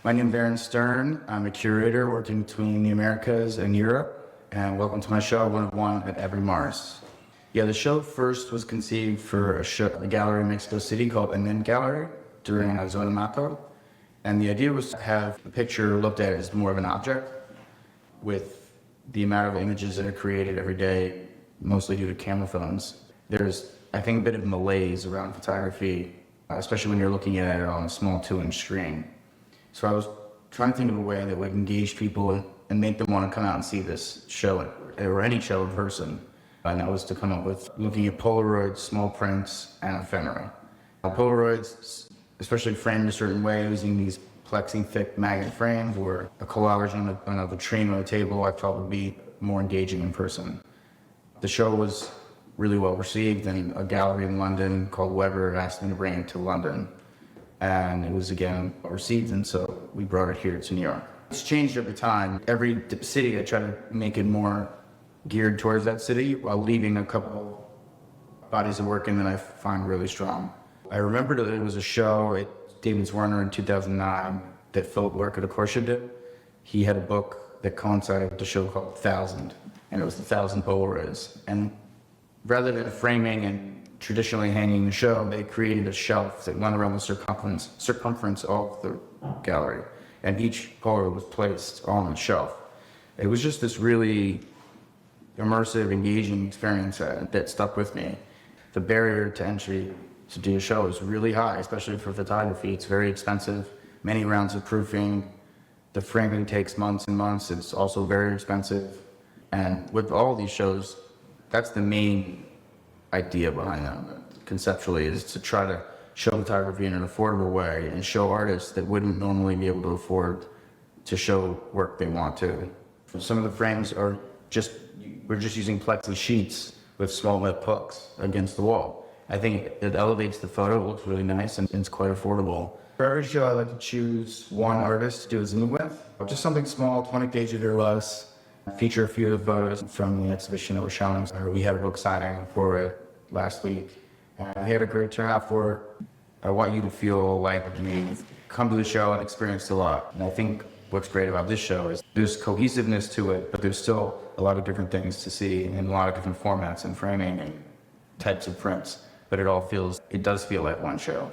My name is Aaron Stern. I'm a curator working between the Americas and Europe. And welcome to my show, One of One at Abri Mars. Yeah, the show first was conceived for a gallery in Mexico City called Amen Gallery during Zona Mato. And the idea was to have the picture looked at as more of an object with the amount of images that are created every day, mostly due to camera phones. There's, I think, a bit of malaise around photography, especially when you're looking at it on a small 2-inch screen. So I was trying to think of a way that would engage people and make them want to come out and see this show, or any show in person. And that was to come up with looking at Polaroids, small prints, and ephemera. Polaroids, especially framed a certain way, using these plexi thick magnet frames, or a collage on a vitrine or a table, I thought would be more engaging in person. The show was really well received, and a gallery in London called Weber asked me to bring it to London. And it was again well received, and so we brought it here to New York. It's changed over time. Every city I try to make it more geared towards that city while leaving a couple bodies of work in that I find really strong. I remember that it was a show at David's Warner in 2009 that Philip-Lorca diCorcia did. He had a book that coincided with the show called 1,000, and it was 1,000 Polaroids. And rather than framing and traditionally hanging the show, they created a shelf that went around the circumference of the gallery, and each Polaroid was placed on the shelf. It was just this really immersive, engaging experience that stuck with me. The barrier to entry to do a show is really high, especially for photography. It's very expensive, many rounds of proofing. The framing takes months and months. It's also very expensive. And with all these shows, that's the main idea behind them, conceptually, is to try to show photography in an affordable way and show artists that wouldn't normally be able to afford to show work they want to. Some of the frames we're just using plexi sheets with small lip hooks against the wall. I think it elevates the photo, it looks really nice, and it's quite affordable. For every show, I like to choose one artist to do a zoom with, just something small, 20 pages or less. Feature a few of the photos from the exhibition that we're showing. We had a book signing for it last week. We had a great turnout for it. I want you to feel like you've come to the show and experienced a lot. And I think what's great about this show is there's cohesiveness to it, but there's still a lot of different things to see in a lot of different formats and framing and types of prints. But it does feel like one show.